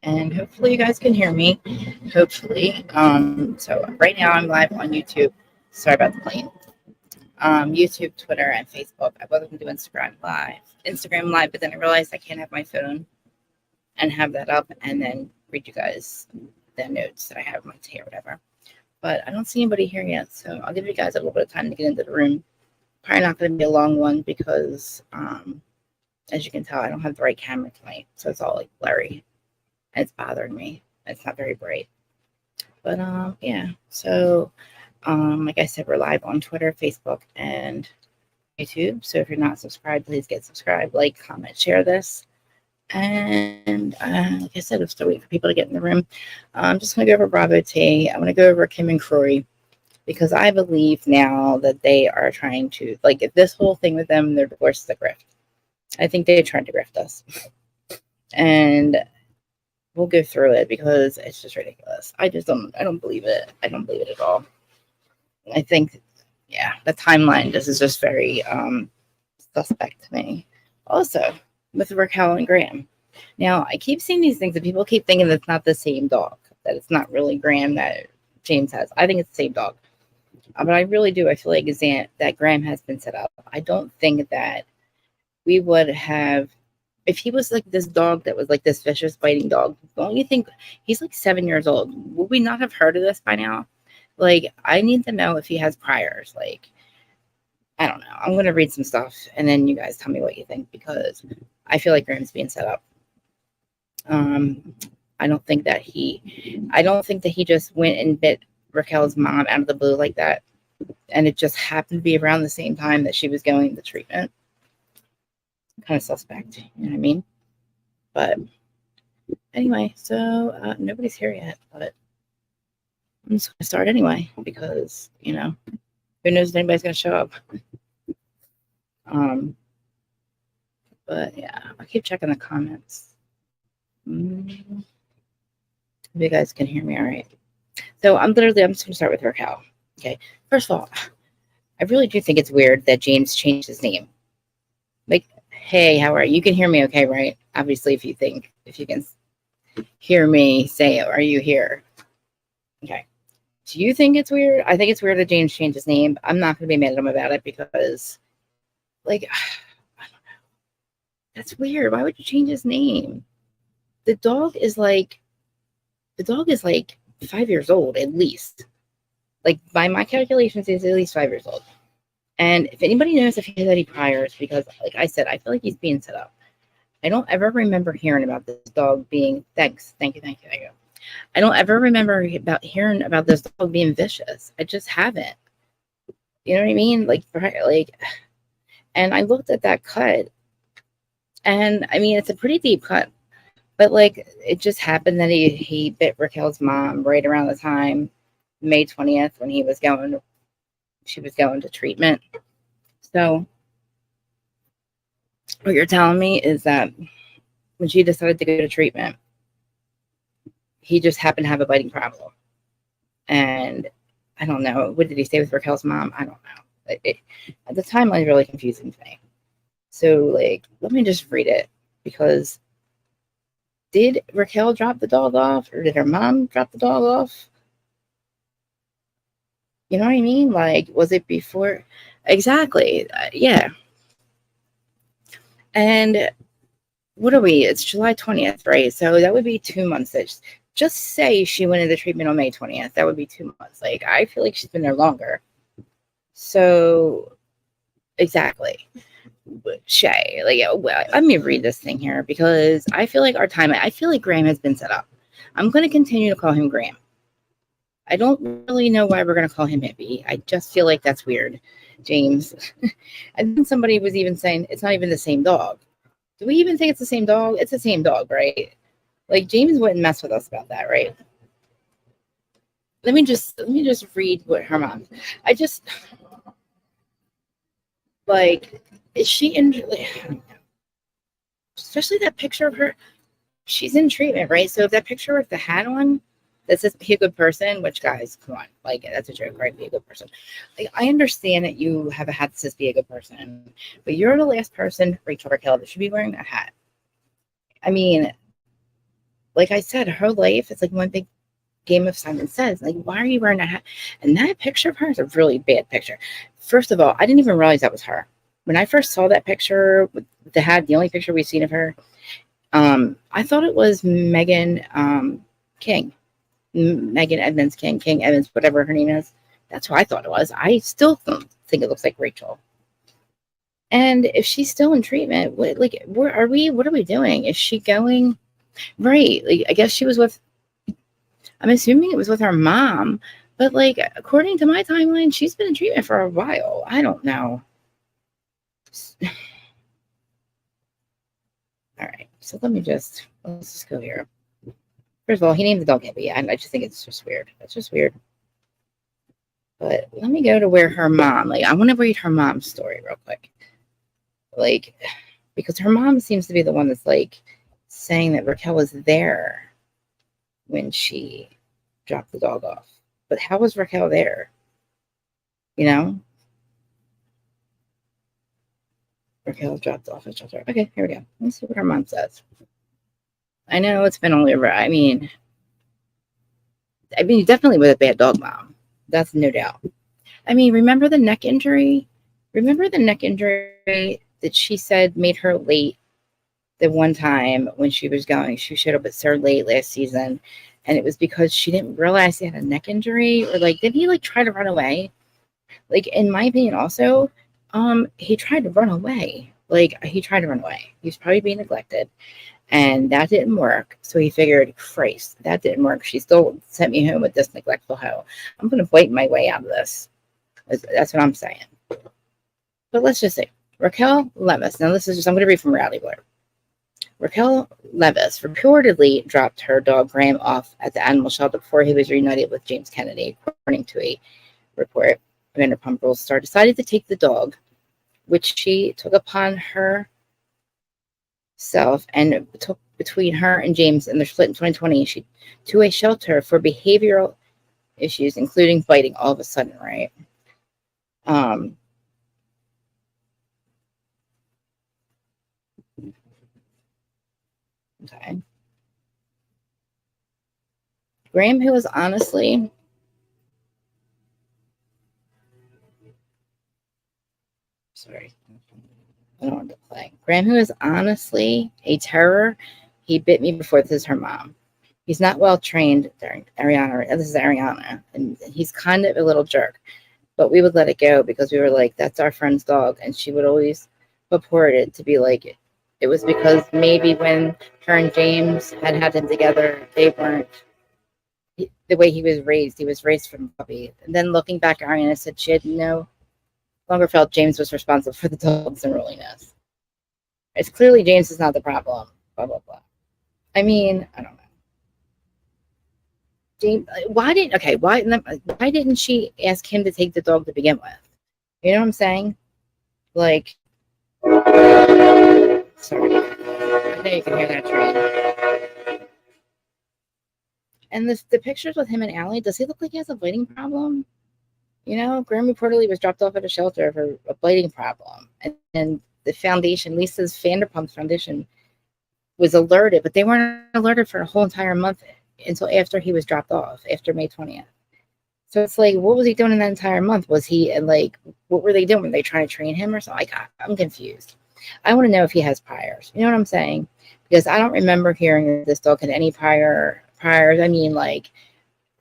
and hopefully you guys can hear me. Hopefully. So right now I'm live on YouTube. Sorry about the plane. YouTube, Twitter, and Facebook. I wasn't going to do Instagram Live, but then I realized I can't have my phone and have that up and then read you guys the notes that I have on my tea or whatever. But I don't see anybody here yet, so I'll give you guys a little bit of time to get into the room. Probably not going to be a long one because, as you can tell, I don't have the right camera tonight, so it's all like blurry. And it's bothering me. It's not very bright. But yeah. So like I said, we're live on Twitter, Facebook, and YouTube. So if you're not subscribed, please get subscribed, like, comment, share this. And like I said, I'm still waiting for people to get in the room. I'm just going to go over Bravo T. I'm going to go over Kim and Kroy because I believe now that they are trying to, like, if this whole thing with them, their divorce is a grift. I think they're trying to grift us. And we'll go through it because it's just ridiculous. I don't believe it. I don't believe it at all. I think, yeah, the timeline, this is just very suspect to me. Also, with Raquel and Graham. Now, I keep seeing these things and people keep thinking that it's not the same dog, that it's not really Graham that James has. I think it's the same dog. But I really do. I feel like that Graham has been set up. I don't think that we would have, if he was like this dog that was like this vicious biting dog, don't you think he's like 7 years old? Would we not have heard of this by now? Like, I need to know if he has priors. Like, I don't know. I'm going to read some stuff and then you guys tell me what you think because I feel like Graham's being set up. I don't think that he just went and bit Raquel's mom out of the blue like that. And it just happened to be around the same time that she was going to treatment. Kind of suspect, you know what I mean? But anyway, so nobody's here yet, but I'm just going to start anyway because, you know, who knows if anybody's going to show up. But yeah, I'll keep checking the comments. If you guys can hear me all right. So I'm just going to start with Raquel. Okay. First of all, I really do think it's weird that James changed his name. Like, hey, how are you? You can hear me okay, right? Obviously, if you can hear me, say, are you here? Okay. Do you think it's weird? I think it's weird that James changed his name. I'm not going to be mad at him about it because, like, I don't know. That's weird. Why would you change his name? The dog is like 5 years old, at least. Like, by my calculations, he's at least 5 years old. And if anybody knows if he has any priors, because, like I said, I feel like he's being set up. I don't ever remember hearing about this dog being, thank you. I don't ever remember hearing about this dog being vicious. I just haven't. You know what I mean? Like, and I looked at that cut, and I mean, it's a pretty deep cut, but like, it just happened that he bit Raquel's mom right around the time, May 20th, when she was going to treatment. So what you're telling me is that when she decided to go to treatment, he just happened to have a biting problem. And I don't know. What did he say with Raquel's mom? I don't know. At the timeline is really confusing to me. So, like, let me just read it. Because did Raquel drop the dog off? Or did her mom drop the dog off? You know what I mean? Like, was it before? Exactly. Yeah. And what are we? It's July 20th, right? So that would be 2 months. Just say she went into treatment on May 20th. That would be 2 months. Like, I feel like she's been there longer. So, exactly. Shay, like, well, let me read this thing here because I feel like I feel like Graham has been set up. I'm going to continue to call him Graham. I don't really know why we're going to call him Hippie. I just feel like that's weird, James. And then somebody was even saying it's not even the same dog. Do we even think it's the same dog? It's the same dog, right? Like, James wouldn't mess with us about that, right? Let me just read what her mom. Like, is she in? Especially that picture of her. She's in treatment, right? So if that picture with the hat on that says "Be a good person," which, guys, come on, like, that's a joke, right? Be a good person. Like, I understand that you have a hat that says "Be a good person," but you're the last person, Rachel Raquel, that should be wearing that hat. I mean, like I said, her life is like one big game of Simon Says. Like, why are you wearing a hat? And that picture of her is a really bad picture. First of all, I didn't even realize that was her. When I first saw that picture with the hat, the only picture we've seen of her, I thought it was Megan King. Megan Edmonds King, King Evans, whatever her name is. That's who I thought it was. I still think it looks like Rachel. And if she's still in treatment, where are we? What are we doing? Is she going right? Like, I guess she was with. I'm assuming it was with her mom, but like according to my timeline, she's been in treatment for a while. I don't know. All right, so let's just go here. First of all, he named the dog Hippie, and I just think it's just weird. It's just weird. But let me go to where her mom. Like, I want to read her mom's story real quick. Like, because her mom seems to be the one that's like saying that Raquel was there when she dropped the dog off. But how was Raquel there? You know? Raquel dropped off at shelter. Okay, here we go. Let's see what her mom says. I know it's been only over. I mean, definitely with a bad dog mom. That's no doubt. I mean, remember the neck injury? Remember the neck injury that she said made her late the one time when she was going? She showed up at so late last season, and it was because she didn't realize he had a neck injury, or like, did he like try to run away? Like, in my opinion, also, he tried to run away. Like, he tried to run away. He was probably being neglected, and that didn't work. So he figured, Christ, that didn't work. She still sent me home with this neglectful hoe. I'm going to bite my way out of this. That's what I'm saying. But let's just say, Raquel Levis. Now, this is just, I'm going to read from Rowdy Blair. Raquel Levis reportedly dropped her dog Graham off at the animal shelter before he was reunited with James Kennedy, according to a report. Vanderpump Rules star decided to take the dog, which she took upon herself and took between her and James in their split in 2020 to a shelter for behavioral issues, including biting all of a sudden, right? Okay. Graham, who was honestly sorry, I don't want to play. Graham, who is honestly a terror, he bit me before. This is her mom. He's not well trained during Ariana. This is Ariana, and he's kind of a little jerk. But we would let it go because we were like, that's our friend's dog. And she would always purport it to be like, it was because maybe when her and James had him together, they weren't, the way he was raised from a puppy. And then looking back, Ariana said she had no longer felt James was responsible for the dog's unruliness. It's clearly James is not the problem, blah, blah, blah. I mean, I don't know. James, why didn't she ask him to take the dog to begin with? You know what I'm saying? Like, sorry, I know you can hear that train. And the pictures with him and Allie, does he look like he has a biting problem? You know, Graham reportedly was dropped off at a shelter for a biting problem, and the foundation, Lisa's Vanderpump Foundation, was alerted, but they weren't alerted for a whole entire month until after he was dropped off, after May 20th. So it's like, what was he doing in that entire month? Was he like, what were they doing? Were they trying to train him or something? I'm confused. I want to know if he has priors. You know what I'm saying? Because I don't remember hearing that this dog had any priors. I mean, like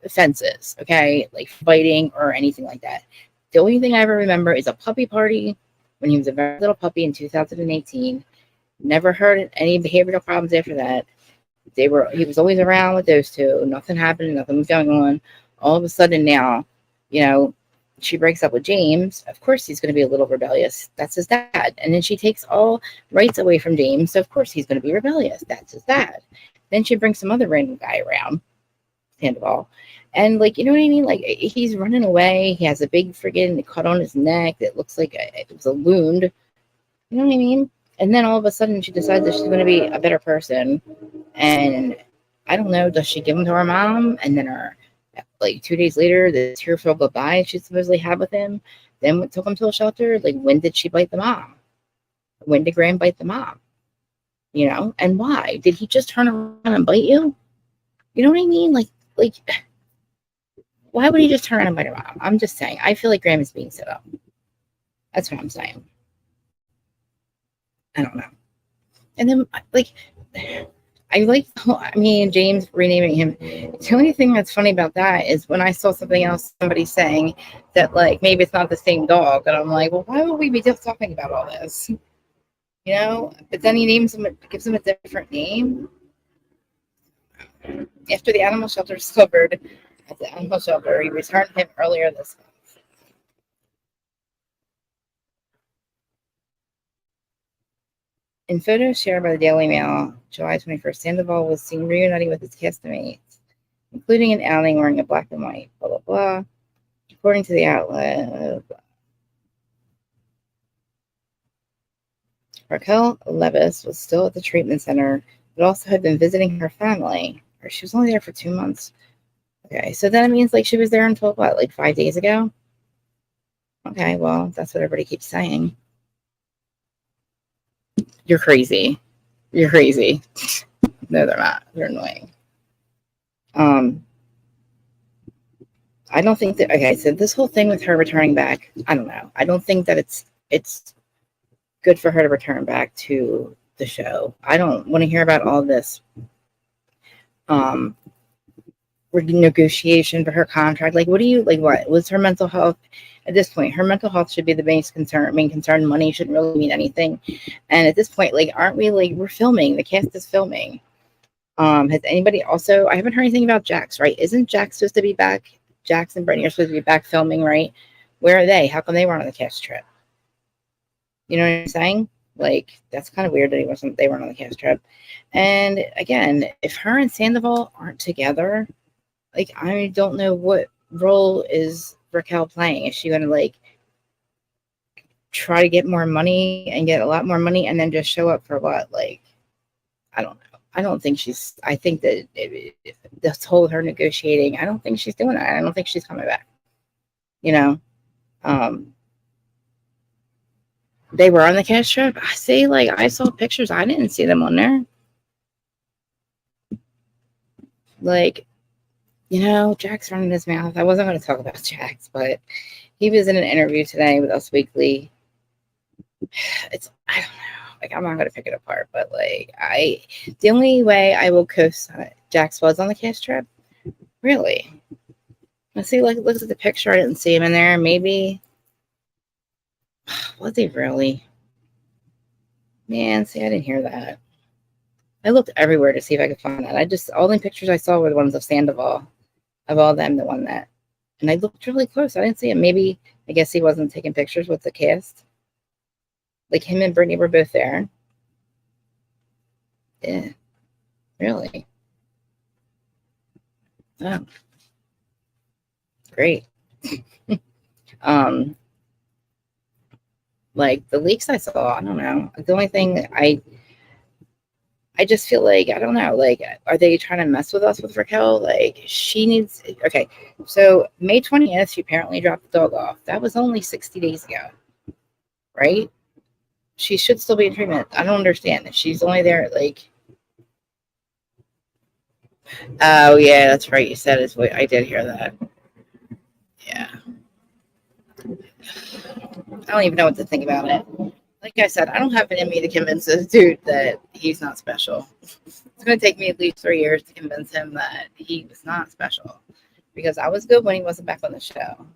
offenses, okay, like biting or anything like that. The only thing I ever remember is a puppy party when he was a very little puppy in 2018. Never heard any behavioral problems after that. He was always around with those two. Nothing happened. Nothing was going on. All of a sudden now, you know, she breaks up with James. Of course he's going to be a little rebellious. That's his dad. And then she takes all rights away from James. So of course he's going to be rebellious. That's his dad. Then she brings some other random guy around, Sandoval. And like, you know what I mean? Like, he's running away. He has a big friggin' cut on his neck that looks like it was a wound. You know what I mean? And then all of a sudden she decides that she's going to be a better person. And I don't know, does she give him to her mom? And then like 2 days later, the tearful goodbye she supposedly had with him, then took him to a shelter. Like, when did she bite the mom? When did Graham bite the mom? You know, and why? Did he just turn around and bite you? You know what I mean? Like, why would he just turn around and bite her mom? I'm just saying. I feel like Graham is being set up. That's what I'm saying. I don't know. And then, like, I like, I mean, James renaming him. The only thing that's funny about that is when I saw something else, somebody saying that, like, maybe it's not the same dog. And I'm like, well, why would we be just talking about all this? You know? But then he names him, gives him a different name. After the animal shelter discovered at the animal shelter, he returned him earlier this month. In photos shared by the Daily Mail, July 21st, Sandoval was seen reuniting with his castmates, including an outing wearing a black and white, blah, blah, blah. According to the outlet, Raquel Levis was still at the treatment center, but also had been visiting her family. Or she was only there for 2 months. Okay, so that means like she was there until what, like 5 days ago? Okay, well, that's what everybody keeps saying. You're crazy. You're crazy. No, they're not. They're annoying. I don't think that. Okay, so this whole thing with her returning back, I don't know. I don't think that it's good for her to return back to the show. I don't want to hear about all this negotiation for her contract. Like, what do you like? What was her mental health at this point? Her mental health should be the main concern. Main concern. Money shouldn't really mean anything. And at this point, like, aren't we like we're filming? The cast is filming. Has anybody also? I haven't heard anything about Jax. Right? Isn't Jax supposed to be back? Jax and Brittany are supposed to be back filming, right? Where are they? How come they weren't on the cast trip? You know what I'm saying? Like, that's kind of weird that they weren't on the cast trip. And again, if her and Sandoval aren't together, like, I don't know what role is Raquel playing. Is she going to like try to get more money and get a lot more money and then just show up for what? Like, I don't know. I don't think she's. I think that this whole her negotiating. I don't think she's doing that. I don't think she's coming back. You know, they were on the cast trip. I see. Like, I saw pictures. I didn't see them on there. Like, you know, Jack's running his mouth. I wasn't going to talk about Jax, but he was in an interview today with Us Weekly. I don't know. Like, I'm not going to pick it apart, but like, the only way I will co-sign Jax was on the cast trip. Really? Let's see. Like, look at the picture. I didn't see him in there. Maybe was he really? Man, see, I didn't hear that. I looked everywhere to see if I could find that. All the pictures I saw were the ones of Sandoval, of all them that won that. And I looked really close. I didn't see him. Maybe, I guess he wasn't taking pictures with the cast. Like, him and Brittany were both there. Yeah, really. Oh, great. Like, the leaks I saw, I don't know. The only thing I just feel like, I don't know, like, are they trying to mess with us with Raquel? Like, she needs, okay, so May 20th, she apparently dropped the dog off. That was only 60 days ago, right? She should still be in treatment. I don't understand that she's only there, like, oh, yeah, that's right. You said it's what I did hear that. Yeah. I don't even know what to think about it. Like I said, I don't have it in me to convince this dude that he's not special. It's going to take me at least 3 years to convince him that he was not special. Because I was good when he wasn't back on the show.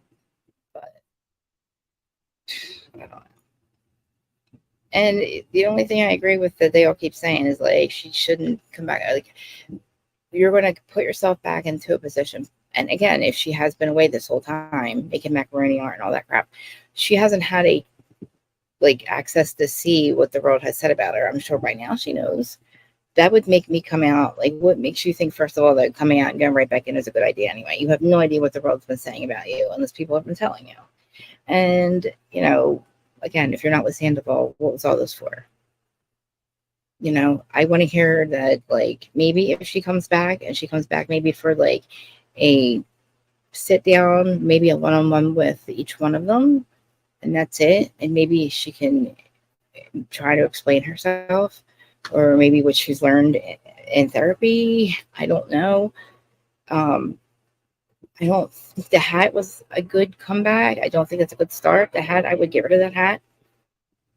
But I don't know. And the only thing I agree with that they all keep saying is, like, she shouldn't come back. Like, you're going to put yourself back into a position. And again, if she has been away this whole time, making macaroni art and all that crap, she hasn't had access to see what the world has said about her. I'm sure by now she knows. That would make me come out. Like, what makes you think, first of all, that coming out and going right back in is a good idea anyway? You have no idea what the world's been saying about you unless people have been telling you. And, you know, again, if you're not with Sandoval, what was all this for? You know, I want to hear that, like, maybe if she comes back and she comes back maybe for like a sit down, maybe a one-on-one with each one of them, and that's it. And maybe she can try to explain herself, or maybe what she's learned in therapy. I don't know. Um, I don't think the hat was a good comeback. I don't think it's a good start. The hat, I would get rid of that hat.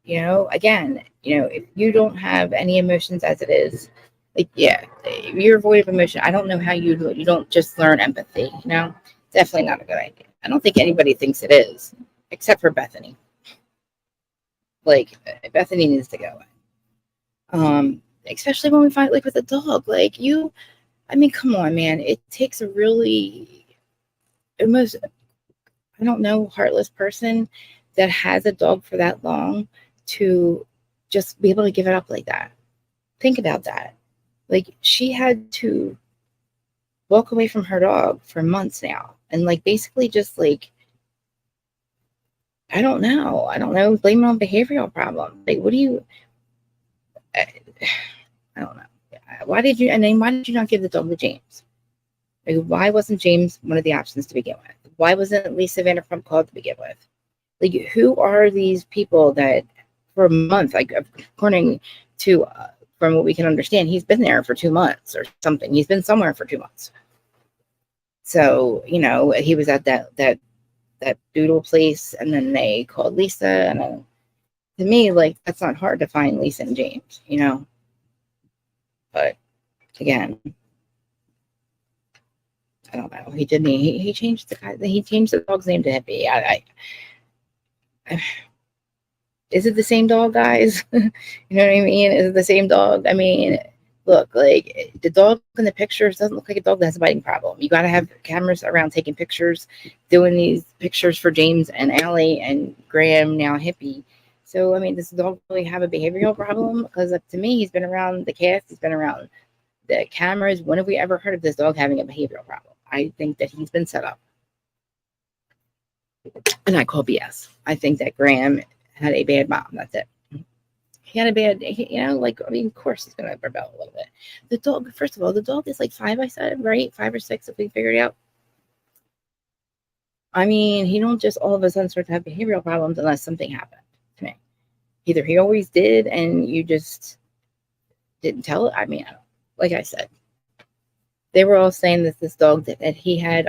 Again, if you don't have any emotions as it is, like, yeah, if you're void of emotion, I don't know how you don't just learn empathy. Definitely not a good idea. I don't think anybody thinks it is, except for Bethany. Like, Bethany needs to go. Especially when we find, like, with a dog, like, I mean, come on, man. It takes a really almost, I don't know, heartless person that has a dog for that long to just be able to give it up like that. Think about that. Like, she had to walk away from her dog for months now, and, like, basically just, like, I don't know. Blame it on behavioral problem. Like, what do you? I, I don't know. Why did you? And then why did you not give the dog to James? Like, why wasn't James one of the options to begin with? Why wasn't Lisa Vanderpump called to begin with? Like, who are these people that for a month, like, according to from what we can understand, he's been there for 2 months or something. He's been somewhere for 2 months. So, he was at that doodle place, and then they called Lisa, and then, to me, like, that's not hard to find Lisa and James. But again, I don't know. He didn't. He changed the dog's name to Hippie. Is it the same dog, guys? You know what I mean? Is it the same dog? I mean, look, like, the dog in the pictures doesn't look like a dog that has a biting problem. You got to have cameras around taking pictures, doing these pictures for James and Allie and Graham, now Hippie. So, I mean, does the dog really have a behavioral problem? Because, to me, he's been around the cast, he's been around the cameras. When have we ever heard of this dog having a behavioral problem? I think that he's been set up. And I call BS. I think that Graham had a bad mom. That's it. He had a bad, of course he's going to rebel a little bit. The dog, first of all, the dog is like 5, I said, right? 5 or 6, if we figured it out. I mean, he don't just all of a sudden start to have behavioral problems unless something happened to me. Either he always did and you just didn't tell it. I mean, like I said, they were all saying that this dog, that he had,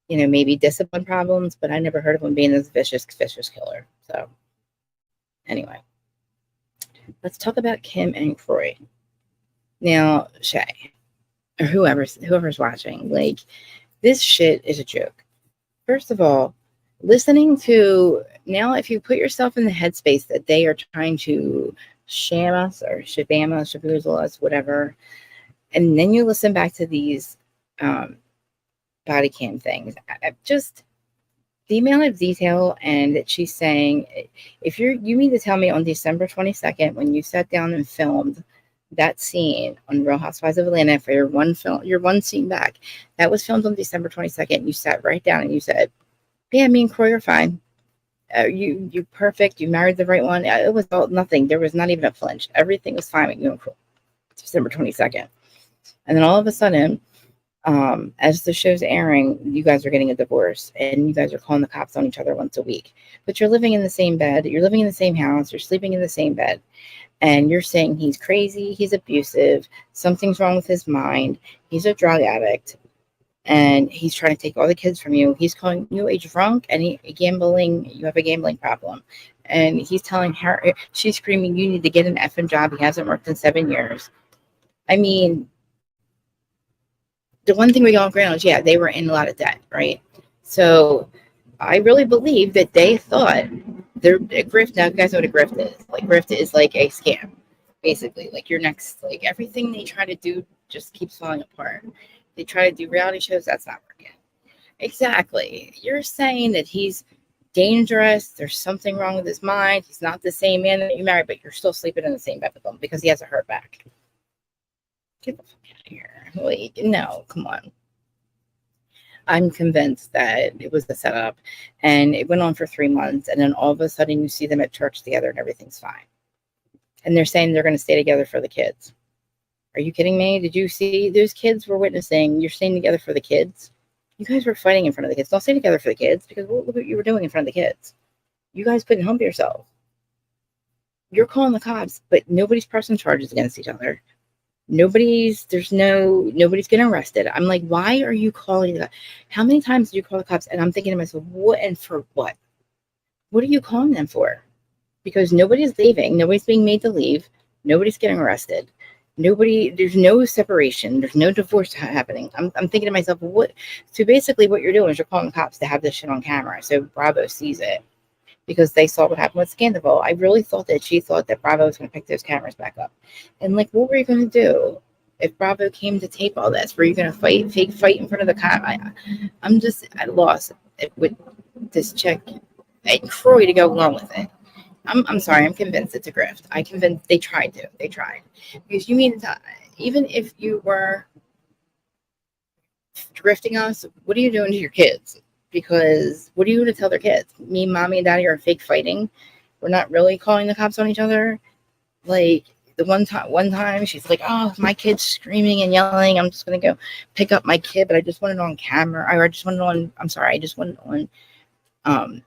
maybe discipline problems, but I never heard of him being this vicious killer. So, anyway, let's talk about Kim and Kroy. Now, Shay, or whoever's watching, like, this shit is a joke. First of all, listening to, now, if you put yourself in the headspace that they are trying to sham us or shabam us, shaboozle us, whatever, and then you listen back to these body cam things, just the amount of detail, and that she's saying, if you mean to tell me on December 22nd, when you sat down and filmed that scene on Real Housewives of Atlanta for your one scene back, that was filmed on December 22nd, you sat right down and you said, yeah, me and Kroy are fine. You perfect. You married the right one. It was all nothing. There was not even a flinch. Everything was fine with you and Kroy. December 22nd. And then all of a sudden, as the show's airing, you guys are getting a divorce and you guys are calling the cops on each other once a week. But you're living in the same bed. You're living in the same house. You're sleeping in the same bed. And you're saying he's crazy. He's abusive. Something's wrong with his mind. He's a drug addict. And he's trying to take all the kids from you. He's calling you a drunk and you have a gambling problem. And he's telling her, she's screaming, you need to get an effing job. He hasn't worked in 7 years. I mean, the one thing we all agree on is, yeah, they were in a lot of debt, right? So I really believe that they thought they're a grift. Now, you guys know what a grift is. Like, grift is like a scam, basically. Like, like, everything they try to do just keeps falling apart. They try to do reality shows. That's not working. Exactly. You're saying that he's dangerous. There's something wrong with his mind. He's not the same man that you married, but you're still sleeping in the same bed with him because he has a hurt back. Get the fuck out of here. Like, no, come on. I'm convinced that it was a setup, and it went on for 3 months, and then all of a sudden you see them at church together and everything's fine. And they're saying they're going to stay together for the kids. Are you kidding me? Did you see those kids were witnessing? You're staying together for the kids. You guys were fighting in front of the kids. Don't stay together for the kids, because look what you were doing in front of the kids. You guys couldn't help yourself. You're calling the cops, but nobody's pressing charges against each other. Nobody's getting arrested. I'm like, why are you calling that? How many times do you call the cops? And I'm thinking to myself, what and for what? What are you calling them for? Because nobody's leaving, nobody's being made to leave, nobody's getting arrested. There's no separation, there's no divorce happening. I'm thinking to myself, what? So basically, what you're doing is you're calling cops to have this shit on camera, so Bravo sees it because they saw what happened with Scandal. I really thought that she thought that Bravo was going to pick those cameras back up, and like, what were you going to do if Bravo came to tape all this? Were you going to fake fight in front of the cop? I'm just at loss with this chick and Kroy to go along with it. I'm sorry. I'm convinced it's a grift. I convinced they tried to. They tried because you mean to, even if you were grifting us, what are you doing to your kids? Because what are you going to tell their kids? Me, mommy, and daddy are fake fighting. We're not really calling the cops on each other. Like the one time she's like, "Oh, my kid's screaming and yelling. I'm just going to go pick up my kid, but I just want it on camera. I just want it on. I'm sorry. I just want it on."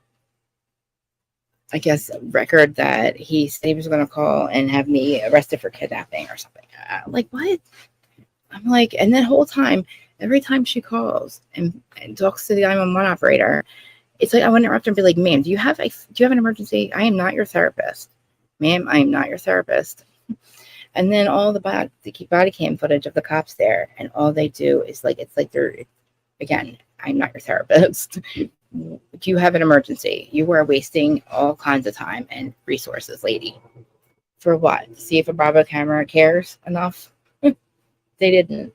I guess, record that he said he was going to call and have me arrested for kidnapping or something. Like, what? I'm like, and that whole time, every time she calls and talks to the 911 operator, it's like I want to interrupt her and be like, "Ma'am, do you have an emergency? I am not your therapist, ma'am. I am not your therapist." And then all the body cam footage of the cops there, and all they do is like, it's like they're, again, I'm not your therapist. Do you have an emergency? You are wasting all kinds of time and resources, lady. For what? To see if a Bravo camera cares enough? They didn't.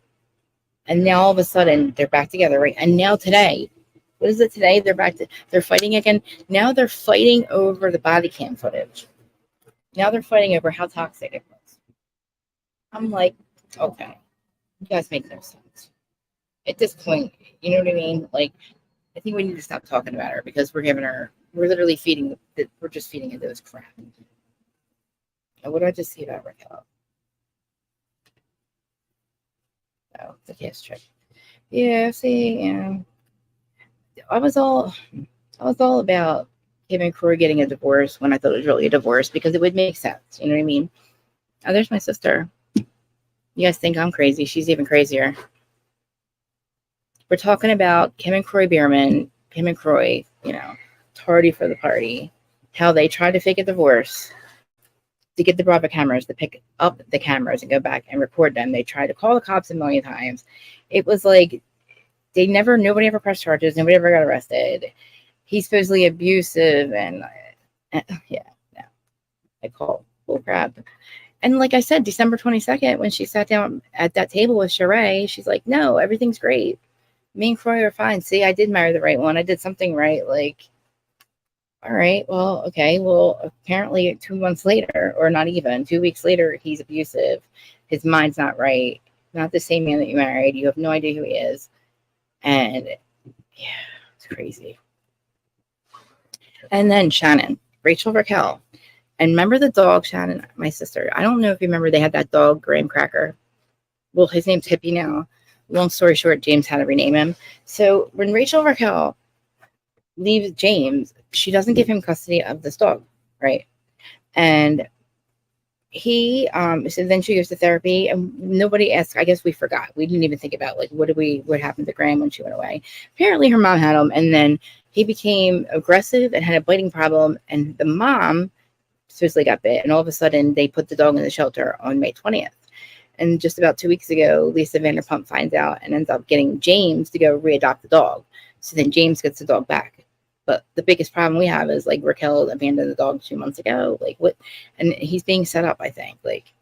And now all of a sudden they're back together, right? And now today, what is it today? They're fighting again. Now they're fighting over the body cam footage. Now they're fighting over how toxic it was. I'm like, okay, you guys make no sense. At this point, you know what I mean? Like, I think we need to stop talking about her because we're literally we're just feeding into this crap. And what did I just see about Raquel? Oh, the kiss trick. Yeah, see, I was all about Kim and Kroy getting a divorce when I thought it was really a divorce because it would make sense. You know what I mean? Oh, there's my sister. You guys think I'm crazy? She's even crazier. We're talking about Kim and Kroy, tardy for the party, how they tried to fake a divorce to get the Bravo cameras to pick up the cameras and go back and record them. They tried to call the cops a million times. It was like nobody ever pressed charges. Nobody ever got arrested. He's supposedly abusive and yeah, no, I call bull crap. And like I said, December 22nd, when she sat down at that table with Sheree, she's like, "No, everything's great. Me and Kroy are fine. See, I did marry the right one. I did something right." Like, all right, well, okay. Well, apparently 2 months later, or not even 2 weeks later, he's abusive. His mind's not right. Not the same man that you married. You have no idea who he is. And yeah, it's crazy. And then Shannon, Rachel Raquel. And remember the dog, Shannon, my sister. I don't know if you remember, they had that dog, Graham Cracker. Well, his name's Hippie now. Long story short, James had to rename him. So when Rachel Raquel leaves James, she doesn't give him custody of this dog, right? And he, so then she goes to therapy, and nobody asked. I guess we forgot. We didn't even think about, like, what happened to Graham when she went away. Apparently, her mom had him, and then he became aggressive and had a biting problem, and the mom supposedly got bit, and all of a sudden they put the dog in the shelter on May 20th. And just about 2 weeks ago, Lisa Vanderpump finds out and ends up getting James to go readopt the dog. So then James gets the dog back. But the biggest problem we have is, like, Raquel abandoned the dog 2 months ago. Like, what? And he's being set up, I think. Like,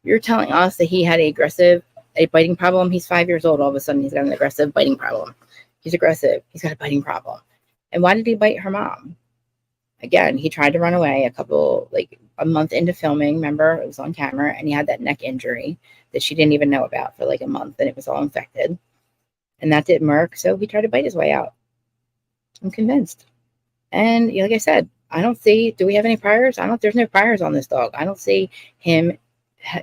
you're telling us that he had a biting problem. He's 5 years old. All of a sudden, he's got an aggressive biting problem. He's aggressive. He's got a biting problem. And why did he bite her mom? Again, he tried to run away a month into filming. Remember, it was on camera, and he had that neck injury that she didn't even know about for like a month, and it was all infected. And that didn't work, so he tried to bite his way out. I'm convinced. And like I said, I don't see, do we have any priors? There's no priors on this dog. I don't see him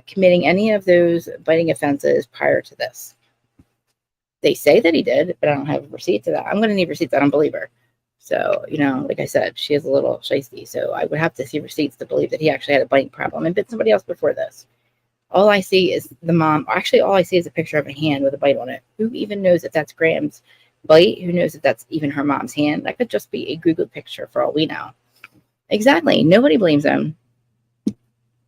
committing any of those biting offenses prior to this. They say that he did, but I don't have a receipt to that. I'm going to need receipts. I don't believe her. So, like I said, she is a little shisty. So I would have to see receipts to believe that he actually had a biting problem and bit somebody else before this. All I see is the mom. Actually, all I see is a picture of a hand with a bite on it. Who even knows if that's Graham's bite? Who knows if that's even her mom's hand? That could just be a Google picture for all we know. Exactly. Nobody blames him.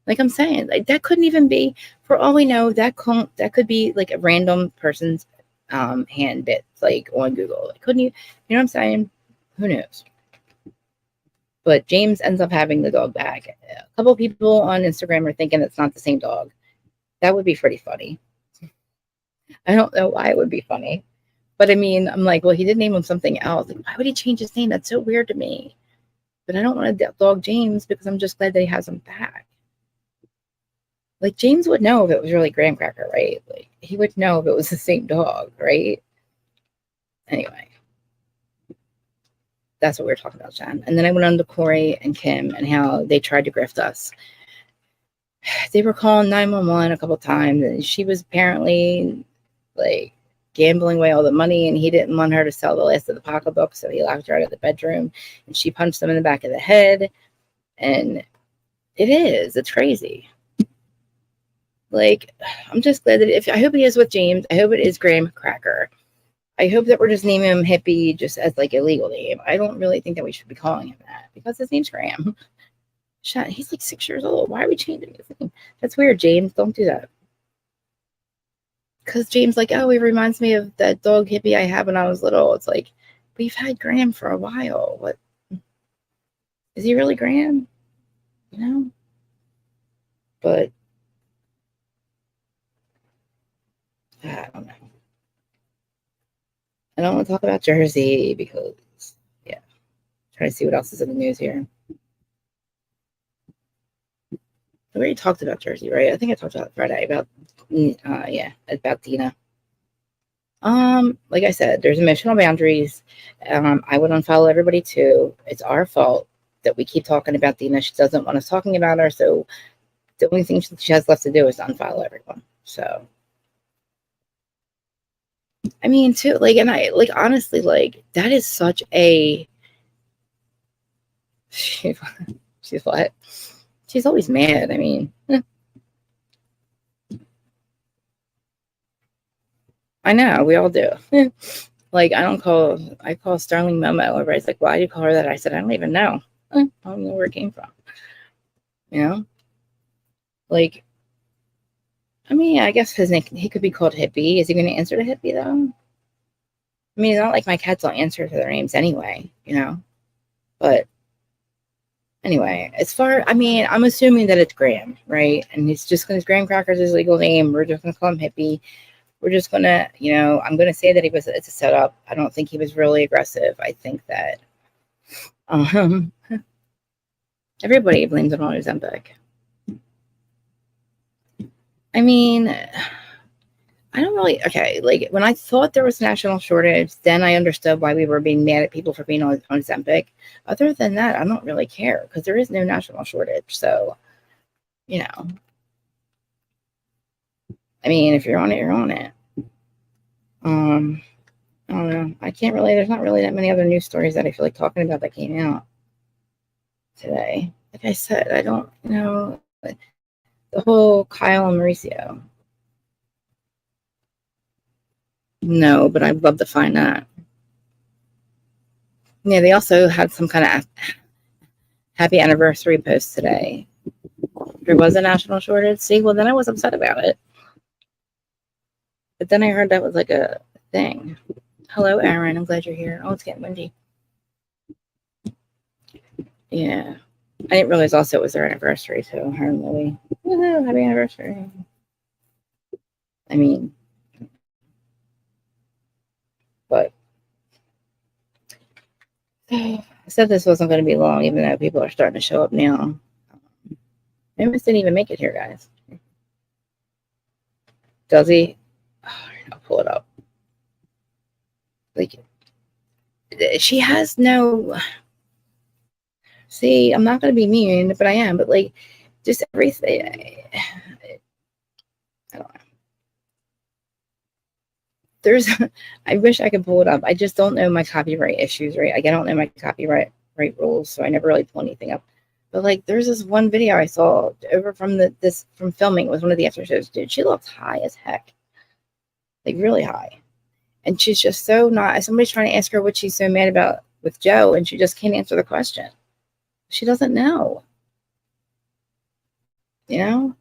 Like I'm saying, like that couldn't even be, for all we know, that could be like a random person's hand bit, like on Google. It couldn't even, you know what I'm saying? Who knows? But James ends up having the dog back. A couple people on Instagram are thinking it's not the same dog. That would be pretty funny. I don't know why it would be funny. But I mean, I'm like, well, he did name him something else. Like, why would he change his name? That's so weird to me. But I don't want to dog James because I'm just glad that he has him back. Like, James would know if it was really Graham Cracker, right? Like, he would know if it was the same dog, right? Anyway, that's what we were talking about, Jen. And then I went on to Kroy and Kim and how they tried to grift us. They were calling 911 a couple times, and she was apparently like gambling away all the money, and he didn't want her to sell the last of the pocketbook, so he locked her out of the bedroom, and she punched him in the back of the head. And it's crazy. Like, I'm just glad that I hope he is with James. I hope it is Graham Cracker. I hope that we're just naming him Hippie just as like a legal name. I don't really think that we should be calling him that because his name's Graham. He's like 6 years old. Why are we changing his name? That's weird, James. Don't do that. Because James, like, oh, it reminds me of that dog Hippie I had when I was little. It's like, we've had Graham for a while. What? Is he really Graham? You know? But I don't know. I don't want to talk about Jersey because, yeah. Trying to see what else is in the news here. I already talked about Jersey, right? I think I talked about it Friday about Dina. Like I said, there's emotional boundaries. I would unfollow everybody too. It's our fault that we keep talking about Dina. She doesn't want us talking about her, so the only thing she has left to do is unfollow everyone. So, I mean, too, like, and I like honestly, like that is such a. She's what? She's always mad. I mean, I know we all do. Like, I call Starling Momo. Everybody's like, why do you call her that? I said, I don't even know. I don't know where it came from. You know? Like, I mean, I guess his name, he could be called Hippie. Is he going to answer to Hippie, though? I mean, it's not like my cats don't answer to their names anyway, you know? But anyway, I'm assuming that it's Graham, right? And he's just going to, Graham Cracker's his legal name. We're just going to call him Hippie. We're just going to, I'm going to say that it's a setup. I don't think he was really aggressive. I think that everybody blames it on Ozempic. I mean, I don't really, okay, like when I thought there was a national shortage, then I understood why we were being mad at people for being on Ozempic. Other than that, I don't really care because there is no national shortage. So, I mean, if you're on it, you're on it. I don't know. There's not really that many other news stories that I feel like talking about that came out today. Like I said, I don't know the whole Kyle and Mauricio. No, but I'd love to find that. Yeah, they also had some kind of happy anniversary post today. There was a national shortage. See, well, then I was upset about it. But then I heard that was like a thing. Hello, Aaron. I'm glad you're here. Oh, it's getting windy. Yeah. I didn't realize also it was their anniversary, too. Her and Louie. Woohoo, happy anniversary. I mean, but I said this wasn't going to be long, even though people are starting to show up now. Amos didn't even make it here, guys. Does he? Oh, I'll pull it up. Like, she has no. See, I'm not going to be mean, but I am. But like, just everything. I don't know. I wish I could pull it up. I just don't know my copyright issues, right? Like, I don't know my copyright rules, so I never really pull anything up. But like, there's this one video I saw over from from filming. It was one of the after shows. Dude, she looks high as heck, like really high, and she's just so not. Somebody's trying to ask her what she's so mad about with Joe, and she just can't answer the question. She doesn't know, you know.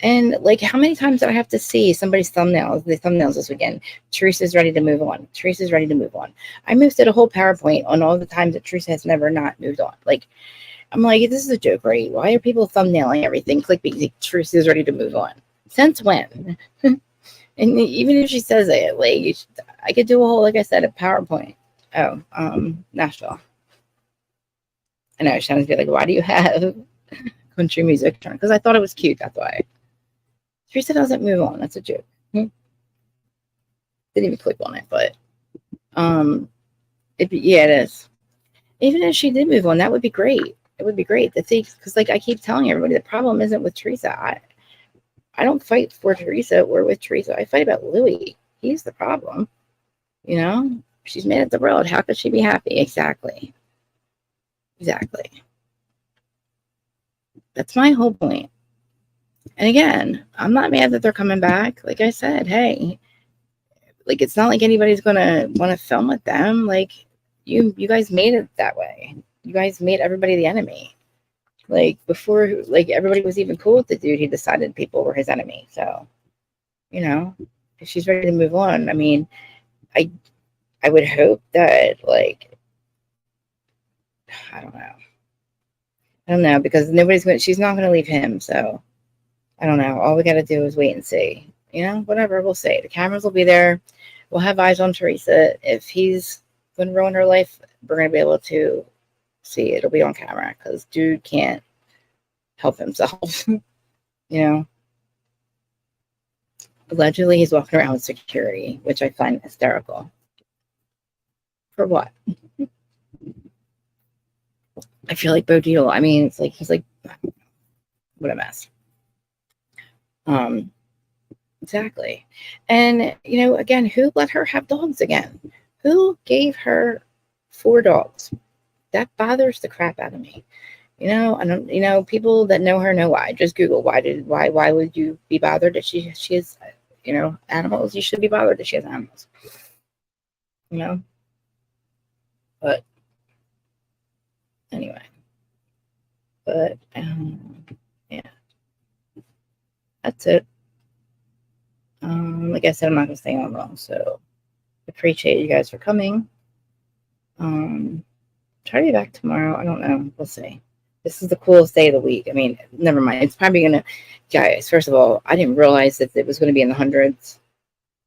And like, how many times did I have to see somebody's thumbnails? The thumbnails this weekend. Teresa's ready to move on. Teresa's ready to move on. I did a whole PowerPoint on all the times that Teresa has never not moved on. Like, I'm like, this is a joke, right? Why are people thumbnailing everything? Clickbait. Teresa's ready to move on. Since when? And even if she says it, like, I could do a whole, like I said, a PowerPoint. Oh, Nashville. I know Shannon's be like, why do you have country music? Because I thought it was cute. That's why. Teresa doesn't move on. That's a joke. Didn't even click on it, but yeah, it is. Even if she did move on, that would be great. It would be great to see, because like I keep telling everybody, the problem isn't with Teresa. I don't fight for Teresa or with Teresa. I fight about Louis. He's the problem. You know, she's mad at the world. How could she be happy? Exactly. That's my whole point. And again, I'm not mad that they're coming back. Like I said, hey, like, it's not like anybody's gonna want to film with them. Like, you guys made it that way. You guys made everybody the enemy. Like, before, like, everybody was even cool with the dude, he decided people were his enemy. So, you know, if she's ready to move on, I mean, I would hope that, like, I don't know, because she's not gonna leave him. So I don't know. All we got to do is wait and see. You know, whatever, we'll see. The cameras will be there. We'll have eyes on Teresa. If he's going to ruin her life, we're going to be able to see it. It'll be on camera, because dude can't help himself. You know, allegedly he's walking around with security, which I find hysterical. For what? I feel like Bo Deal. I mean, it's like, he's like, what a mess. Exactly. And, you know, again, who let her have dogs again? Who gave her 4 dogs? That bothers the crap out of me. You know, I don't, you know, people that know her know why. Just Google why would you be bothered that she has, you know, animals? You should be bothered that she has animals. You know? But anyway. But yeah. That's it. Like I said, I'm not gonna stay on long, so appreciate you guys for coming. Try to be back tomorrow. I don't know. We'll see. This is the coolest day of the week. I mean, never mind. It's probably gonna, guys. First of all, I didn't realize that it was going to be in the hundreds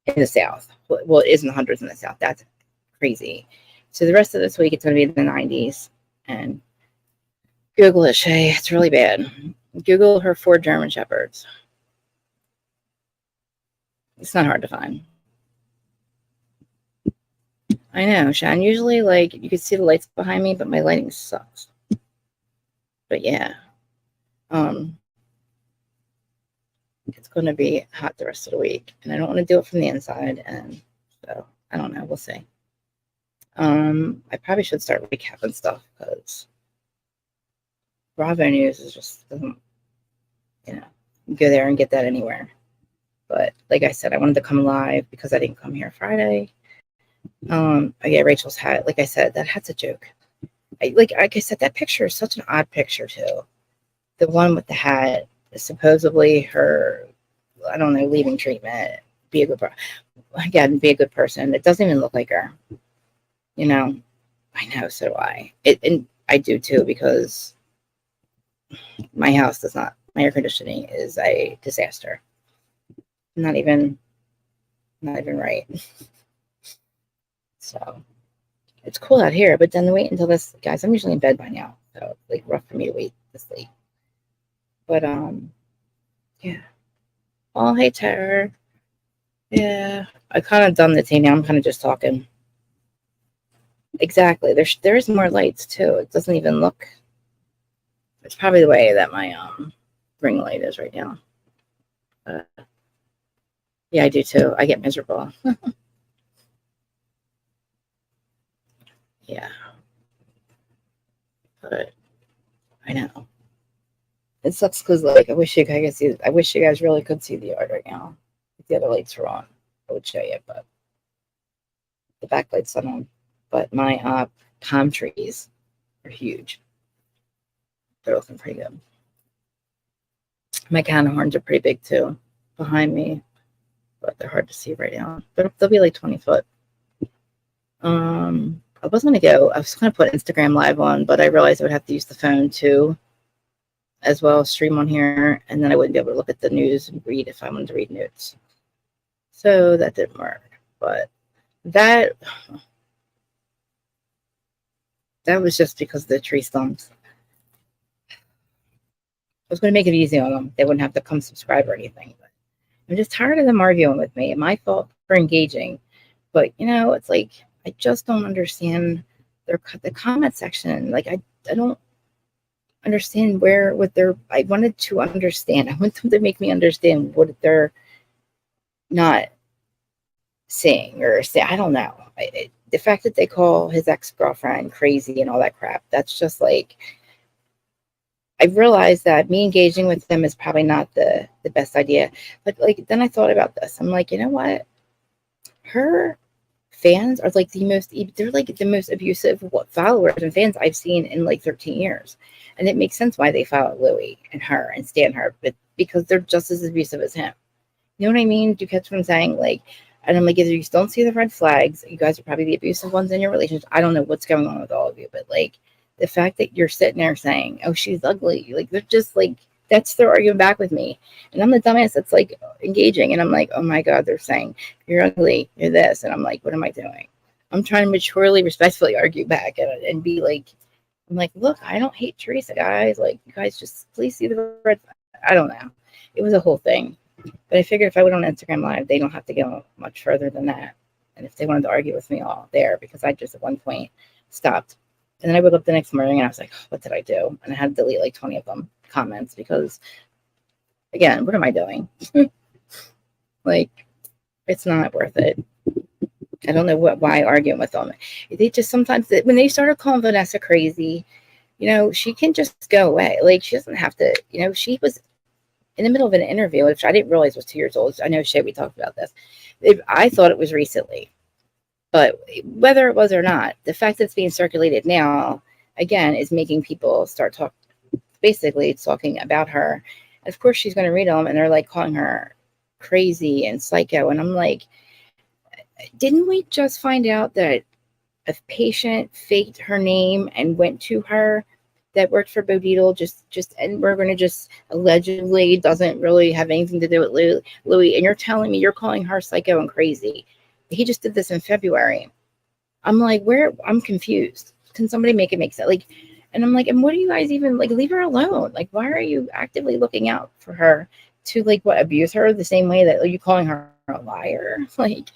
in the South. Well, it is in the hundreds in the South. That's crazy. So the rest of this week, it's going to be in the 90s. And Google it, Shay. It's really bad. Google her 4 German Shepherds. It's not hard to find. I know, Sean. Usually, like, you can see the lights behind me, but my lighting sucks. But yeah, it's going to be hot the rest of the week, and I don't want to do it from the inside, and so I don't know. We'll see. I probably should start recapping stuff, because Bravo News is just doesn't, you know, go there and get that anywhere. But like I said, I wanted to come live because I didn't come here Friday. Yeah, Rachel's hat. Like I said, that hat's a joke. Like I said, that picture is such an odd picture too. The one with the hat is supposedly her, I don't know, leaving treatment. Be a good again, be a good person. It doesn't even look like her. You know, I know, so do I. And I do too, because my house does not. My air conditioning is a disaster. Not even right. So it's cool out here, but then wait until this, guys. I'm usually in bed by now, so it's like rough for me to wait this late. But yeah. Oh, hey, Tara. Yeah, I kind of done the tea now. I'm kind of just talking. Exactly. There's more lights too. It doesn't even look. It's probably the way that my ring light is right now. Yeah, I do too. I get miserable. Yeah. But I know. It sucks because like I wish you guys could see. I wish you guys really could see the yard right now. If the other lights were on, I would show you, but the back lights are on. But my palm trees are huge. They're looking pretty good. My cannon horns are pretty big too, behind me, but they're hard to see right now. They'll be like 20 foot. I was gonna go. I was gonna put Instagram live on, but I realized I would have to use the phone too, as well as stream on here, and then I wouldn't be able to look at the news and read if I wanted to read news. So that didn't work. But that was just because of the tree stumps. I was going to make it easy on them. They wouldn't have to come subscribe or anything. But I'm just tired of them arguing with me. My fault for engaging. But, it's like, I just don't understand the comment section. Like, I don't understand I wanted to understand. I want them to make me understand what they're not saying or say. I don't know. The fact that they call his ex-girlfriend crazy and all that crap, that's just like, I realized that me engaging with them is probably not the best idea. But like, then I thought about this. I'm like, you know what? Her fans are like they're like the most abusive followers and fans I've seen in like 13 years. And it makes sense why they follow Louis and her and stan her, but because they're just as abusive as him. You know what I mean? Do you catch what I'm saying? Like, and I'm like, if you don't see the red flags, you guys are probably the abusive ones in your relationship. I don't know what's going on with all of you, but like, the fact that you're sitting there saying, oh, she's ugly, like, they're just like, that's their arguing back with me. And I'm the dumbass that's like engaging. And I'm like, oh my God, they're saying, you're ugly, you're this. And I'm like, what am I doing? I'm trying to maturely, respectfully argue back and be like, I'm like, look, I don't hate Teresa, guys. Like, you guys just please see the red. I don't know. It was a whole thing. But I figured if I went on Instagram Live, they don't have to go much further than that. And if they wanted to argue with me all there, because I just at one point stopped. And then I woke up the next morning and I was like, what did I do? And I had to delete like 20 of them comments because, again, what am I doing? Like, it's not worth it. I don't know why arguing with them. They just sometimes, when they started calling Vanessa crazy, she can just go away. Like, she doesn't have to, she was in the middle of an interview, which I didn't realize was 2 years old. I know, Shay, we talked about this. I thought it was recently. But whether it was or not, the fact that it's being circulated now, again, is making people start talking about her. Of course, she's going to read them, and they're like calling her crazy and psycho. And I'm like, didn't we just find out that a patient faked her name and went to her that worked for Bodidel, and we're going to just allegedly doesn't really have anything to do with Louis, and you're telling me you're calling her psycho and crazy. He just did this in February. I'm like, I'm confused. Can somebody make it make sense? Like, and I'm like, and what do you guys even, like, leave her alone? Like, why are you actively looking out for her to, like, abuse her the same way that you calling her a liar? Like,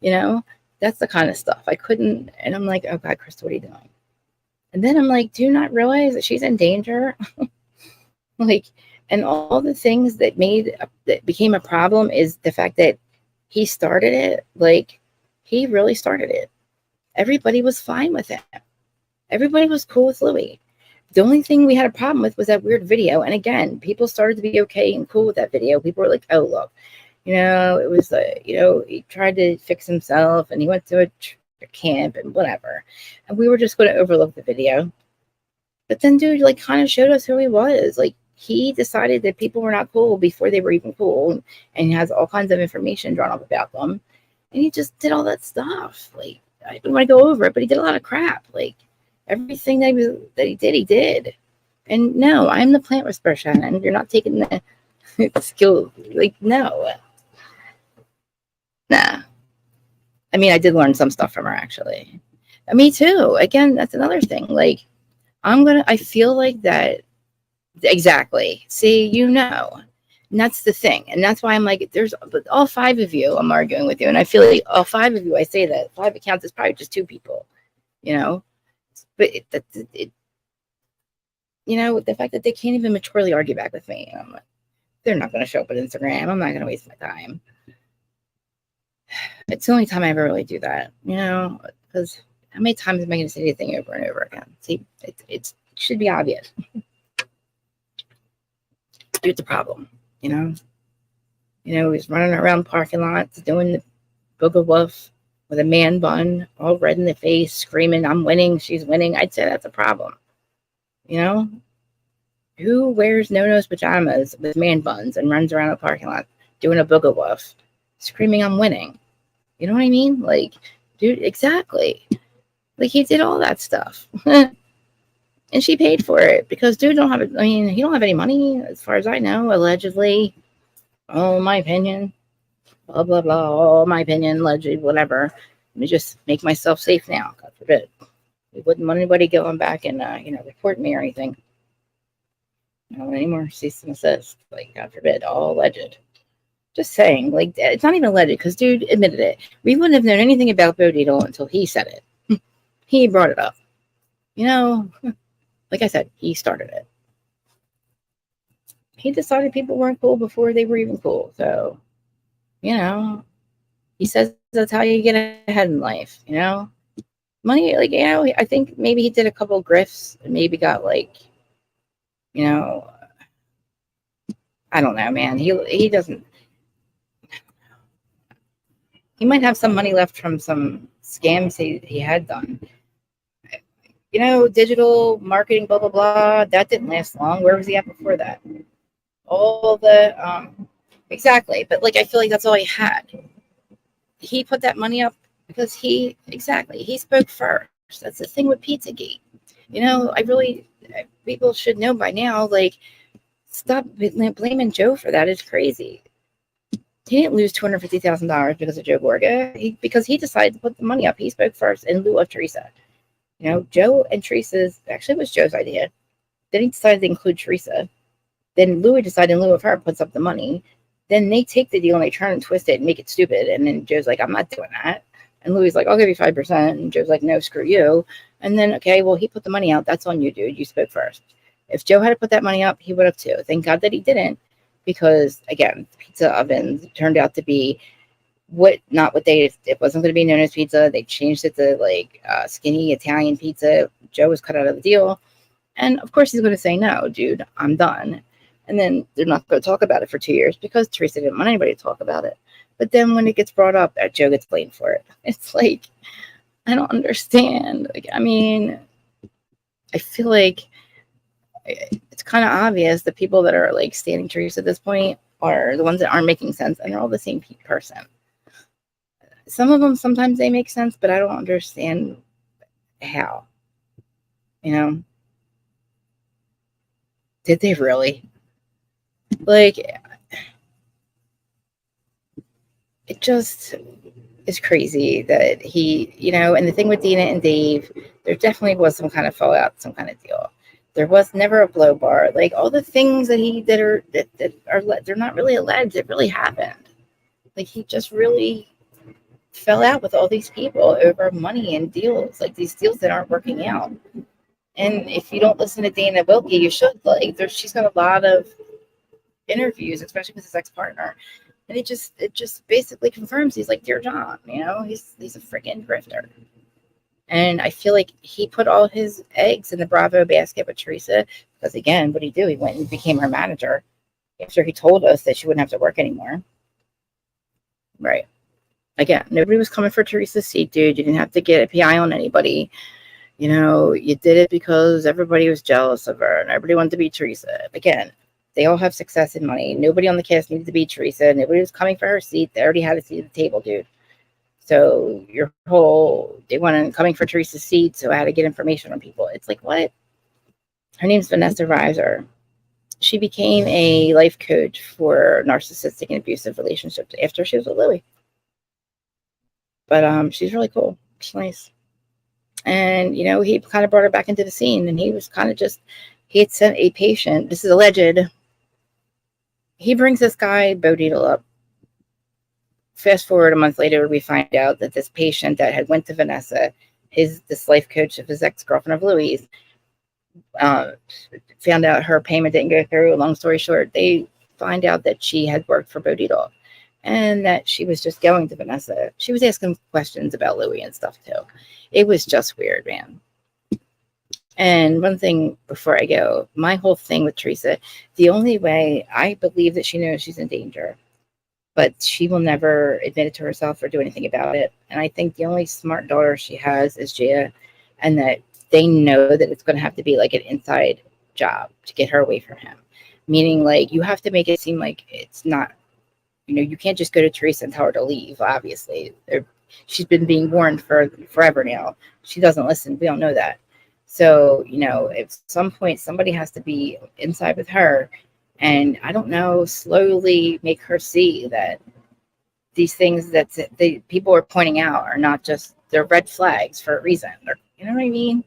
that's the kind of stuff I couldn't. And I'm like, oh God, Krista, what are you doing? And then I'm like, do you not realize that she's in danger? Like, and all the things that became a problem is the fact that he started it. Like, he really started it. Everybody was fine with it. Everybody was cool with Louis. The only thing we had a problem with was that weird video. And again, people started to be okay and cool with that video. People were like, oh, look, it was, he tried to fix himself and he went to a camp and whatever. And we were just going to overlook the video. But then dude, like, kind of showed us who he was. Like, he decided that people were not cool before they were even cool. And he has all kinds of information drawn up about them. And he just did all that stuff. Like, I don't want to go over it, but he did a lot of crap. Like, everything that he did. And no, I'm the plant whisperer, Shannon. You're not taking the skill. Like, no. Nah. I mean, I did learn some stuff from her, actually. Me too. Again, that's another thing. Like, I feel like that. Exactly. See, And that's the thing. And that's why I'm like, but all 5 of you, I'm arguing with you. And I feel like all 5 of you, I say that 5 accounts is probably just 2 people, but the fact that they can't even maturely argue back with me. I'm like, they're not going to show up on Instagram. I'm not going to waste my time. It's the only time I ever really do that, because how many times am I going to say anything over and over again? See, it should be obvious. Dude's a problem, you know? He's running around parking lots doing the booger woof with a man bun, all red in the face, screaming, I'm winning, she's winning. I'd say that's a problem. You know? Who wears no-nose pajamas with man buns and runs around a parking lot doing a booger woof, screaming, I'm winning? You know what I mean? Like, dude, exactly. Like, he did all that stuff. And she paid for it because dude don't have it. I mean, he don't have any money as far as I know, allegedly. Oh, my opinion. Blah, blah, blah. Oh, my opinion, allegedly, whatever. Let me just make myself safe now. God forbid. We wouldn't want anybody going back and, report me or anything. No anymore cease and desist. Like, God forbid, all alleged. Just saying, like, it's not even alleged because dude admitted it. We wouldn't have known anything about Bo Dietl until he said it. He brought it up. Like I said, he started it. He decided people weren't cool before they were even cool. So, he says that's how you get ahead in life, Money, like, I think maybe he did a couple grifts and maybe got, like, I don't know, man. He doesn't. He might have some money left from some scams he had done. Digital marketing, blah, blah, blah. That didn't last long. Where was he at before that? All the, exactly. But, like, I feel like that's all he had. He put that money up because he spoke first. That's the thing with Pizzagate. People should know by now, like, stop blaming Joe for that. It's crazy. He didn't lose $250,000 because of Joe Gorga. Because he decided to put the money up. He spoke first in lieu of Teresa. Joe and Teresa's, actually it was Joe's idea. Then he decided to include Teresa. Then Louis decided in lieu of her, puts up the money. Then they take the deal and they turn and twist it and make it stupid. And then Joe's like, I'm not doing that. And Louis like, I'll give you 5%. And Joe's like, no, screw you. And then, okay, well, he put the money out. That's on you, dude. You spoke first. If Joe had to put that money up, he would have too. Thank God that he didn't. Because, again, pizza ovens turned out to be it wasn't going to be known as pizza. They changed it to, like, skinny Italian pizza. Joe was cut out of the deal. And, of course, he's going to say, no, dude, I'm done. And then they're not going to talk about it for 2 years because Teresa didn't want anybody to talk about it. But then when it gets brought up, Joe gets blamed for it. It's like, I don't understand. Like, I mean, I feel like it's kind of obvious the people that are, like, standing Teresa at this point are the ones that aren't making sense, and they're all the same person. Some of them, sometimes they make sense, but I don't understand how. Did they really? Like, it just is crazy that he, and the thing with Dina and Dave, there definitely was some kind of fallout, some kind of deal. There was never a blow bar. Like, all the things that are they're not really alleged. It really happened. Like, he just really fell out with all these people over money and deals, like these deals that aren't working out. And if you don't listen to Dana Wilkie, you should. Like, she's got a lot of interviews, especially with his ex-partner, and it just basically confirms he's like Dear John. He's a freaking grifter. And I feel like he put all his eggs in the Bravo basket with Teresa because, again, what did he do? He went and became her manager after he told us that she wouldn't have to work anymore. Right. Again, nobody was coming for Teresa's seat, dude. You didn't have to get a PI on anybody. You did it because everybody was jealous of her and everybody wanted to be Teresa. Again, they all have success and money. Nobody on the cast needed to be Teresa. Nobody was coming for her seat. They already had a seat at the table, dude. So they went coming for Teresa's seat, so I had to get information on people. It's like, what? Her name's Vanessa Reiser. She became a life coach for narcissistic and abusive relationships after she was with Louis. But she's really cool. She's nice. And, he kind of brought her back into the scene, and he was kind of he had sent a patient. This is alleged. He brings this guy, Bo Dietl, up. Fast forward a month later, we find out that this patient that had went to Vanessa, this life coach of his ex-girlfriend of Louis, found out her payment didn't go through. Long story short, they find out that she had worked for Bo Dietl and that she was just going to Vanessa. She was asking questions about Louis and stuff too. It was just weird, man. And one thing before I go, my whole thing with Teresa, the only way I believe that she knows she's in danger, but she will never admit it to herself or do anything about it. And I think the only smart daughter she has is Gia, and that they know that it's going to have to be like an inside job to get her away from him. Meaning, like, you have to make it seem like it's not, you can't just go to Teresa and tell her to leave, obviously. She's been being warned for forever now. She doesn't listen. We don't know that. So, at some point, somebody has to be inside with her and, I don't know, slowly make her see that these things that the people are pointing out are not just, they're red flags for a reason. You know what I mean?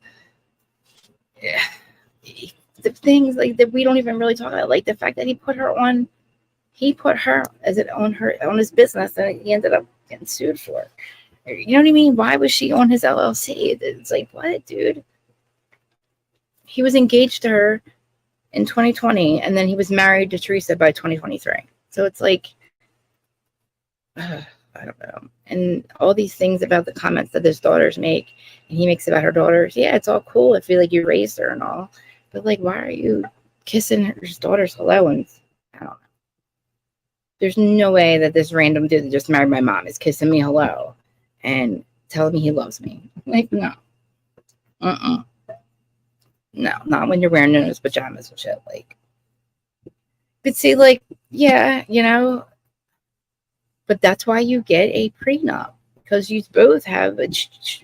Yeah. The things like that we don't even really talk about, like the fact that he put her as it on his business, and he ended up getting sued for it. You know what I mean? Why was she on his LLC? It's like, what, dude? He was engaged to her in 2020, and then he was married to Teresa by 2023. So it's like, I don't know. And all these things about the comments that his daughters make, and he makes about her daughters. Yeah, it's all cool. I feel like you raised her and all, but like, why are you kissing his daughters hello? And I don't know. There's no way that this random dude that just married my mom is kissing me hello and telling me he loves me. Like, no. No, not when you're wearing those pajamas and shit. Like, but see, like, yeah, but that's why you get a prenup, because you both have a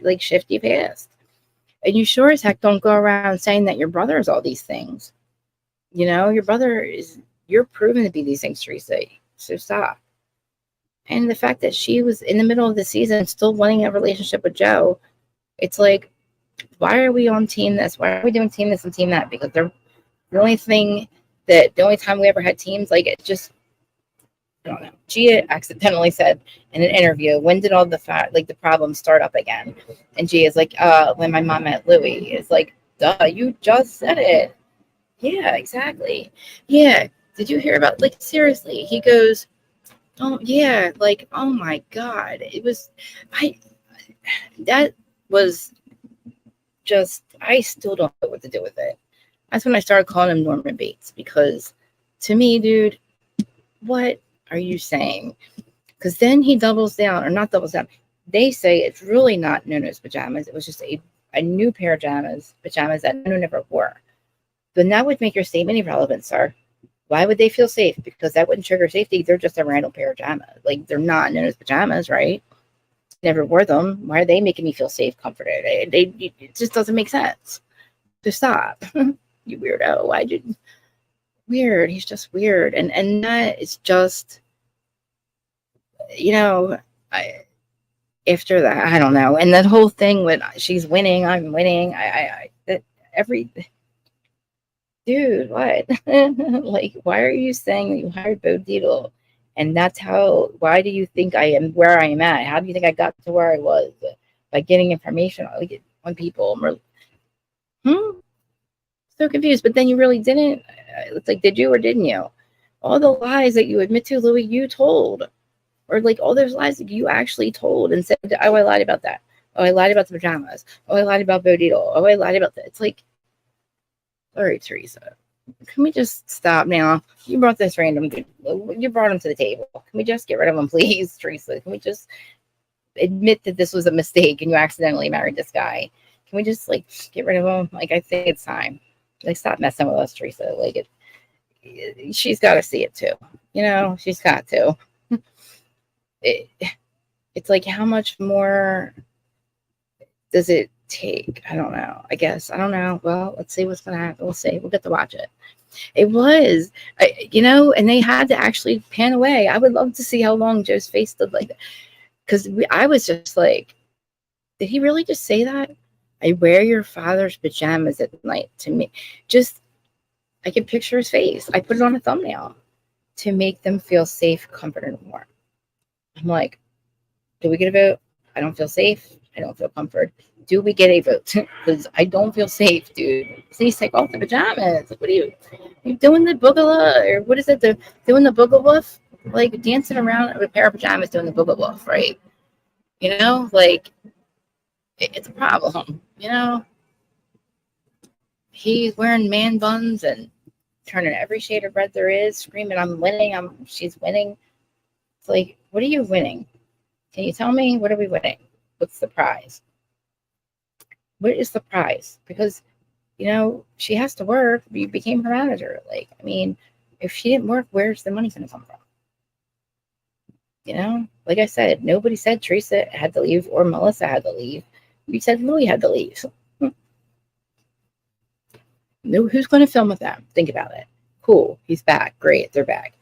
like shifty past, and you sure as heck don't go around saying that your brother is all these things. Your brother is, you're proven to be these things, Teresa. So stop. And the fact that she was in the middle of the season still wanting a relationship with Joe, it's like, why are we on team this? Why are we doing team this and team that? Because they're the only time we ever had teams, like, it just, I don't know. Gia accidentally said in an interview, when did all the problems start up again? And Gia's like, when my mom met Louie. It's like, duh, you just said it. Yeah, exactly. Yeah. Did you hear about, like, seriously? He goes, oh yeah, like, oh my God. That was just, I still don't know what to do with it. That's when I started calling him Norman Bates, because to me, dude, what are you saying? Because then he doubles down, or not doubles down. They say it's really not Nuno's pajamas. It was just a new pair of pajamas that Nuno never wore. Then that would make your statement irrelevant, sir. Why would they feel safe? Because that wouldn't trigger safety. They're just a random pair of pajamas. Like, they're not Nuno's pajamas, right? Never wore them. Why are they making me feel safe, comforted? It just doesn't make sense. Just stop. You weirdo. Why'd you? Weird. He's just weird. And that is just, after that, I don't know. And that whole thing with she's winning, I'm winning. Every dude, what? Like, why are you saying that you hired Bo Dietl? And why do you think I am where I am at? How do you think I got to where I was? By getting information on people. So confused. But then you really didn't. It's like, did you or didn't you? All the lies that you admit to, Louis, you told. Or like all those lies that you actually told and said, oh, I lied about that. Oh, I lied about the pajamas. Oh, I lied about Bo Dietl. Oh, I lied about that. It's like, all right, Teresa, can we just stop now? You brought this random dude. You brought him to the table. Can we just get rid of him, please, Teresa? Can we just admit that this was a mistake and you accidentally married this guy? Can we just, like, get rid of him? Like, I think it's time. Like, stop messing with us, Teresa. Like, she's got to see it too. She's got to. It's like, how much more does it take? I don't know. I guess. I don't know. Well, let's see what's going to happen. We'll see. We'll get to watch it. It was, and they had to actually pan away. I would love to see how long Joe's face stood like that. Because I was just like, did he really just say that? I wear your father's pajamas at night to me. I can picture his face. I put it on a thumbnail to make them feel safe, comforted, and warm. I'm like, do we get a vote? I don't feel safe. I don't feel comfort. Do we get a vote? Because I don't feel safe, dude. Please take off the pajamas. What are you doing the boogala? Or what is it? Doing the boogaloo? Like, dancing around with a pair of pajamas doing the boogaloo, right? Like, it's a problem, he's wearing man buns and turning every shade of red there is, screaming, I'm winning, she's winning. It's like, what are you winning? Can you tell me, what are we winning? What's the prize? What is the prize? Because, she has to work. You became her manager. Like, I mean, if she didn't work, where's the money going to come from? Like I said, nobody said Teresa had to leave or Melissa had to leave. You said Louis had to leave. So, no, who's going to film with them? Think about it. Cool. He's back. Great. They're back.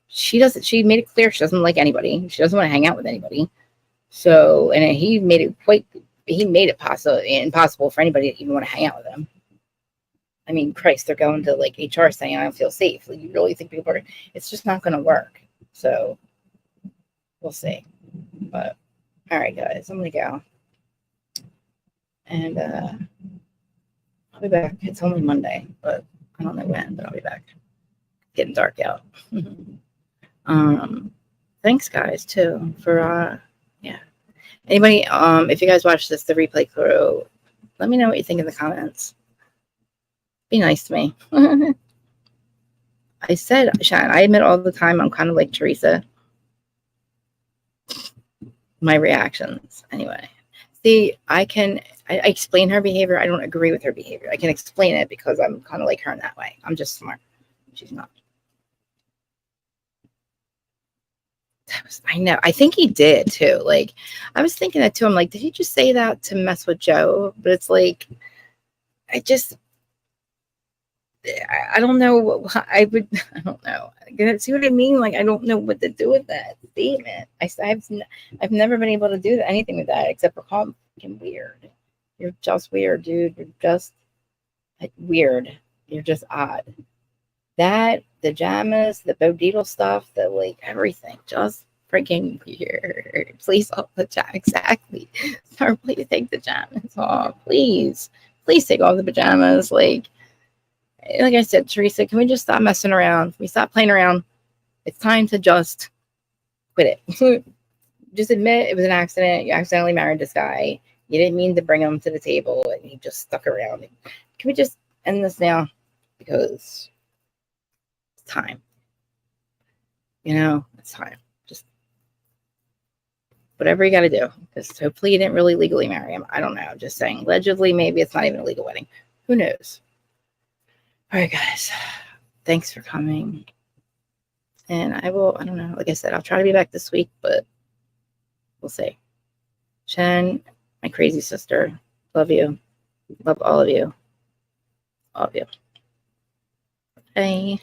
She made it clear she doesn't like anybody. She doesn't want to hang out with anybody. So, and he made it impossible for anybody to even want to hang out with him. I mean, Christ, they're going to like HR saying, I don't feel safe. Like, you really think people are, it's just not going to work. So we'll see. But all right, guys, I'm going to go. And I'll be back. It's only Monday, but I don't know when, but I'll be back. Getting dark out. Thanks, guys, too, for anybody, if you guys watch this, the replay crew, let me know what you think in the comments. Be nice to me. I said, Shannon, I admit all the time I'm kind of like Teresa. My reactions, anyway. See, I explain her behavior. I don't agree with her behavior. I can explain it because I'm kind of like her in that way. I'm just smart. She's not. I know. I think he did too. Like, I was thinking that too. I'm like, did he just say that to mess with Joe? But it's like, I don't know. I don't know. See what I mean? Like, I don't know what to do with that statement. I've never been able to do anything with that except for call him weird. You're just weird, dude. You're just weird. You're just odd. That, the pajamas, the Bodito stuff, the like everything, just freaking weird. Please, all the pajamas. Exactly. Sir, please take the pajamas off. Please take off the pajamas. Like I said, Teresa, can we just stop messing around? Can we stop playing around? It's time to just quit it. Just admit it was an accident. You accidentally married this guy. You didn't mean to bring him to the table, and he just stuck around. Can we just end this now? Because it's time. It's time. Just whatever you got to do. Because hopefully you didn't really legally marry him. I don't know. I'm just saying. Allegedly, maybe it's not even a legal wedding. Who knows? All right, guys. Thanks for coming. And I don't know. Like I said, I'll try to be back this week, but we'll see. Shen, my crazy sister. Love you. Love all of you. All of you. Bye.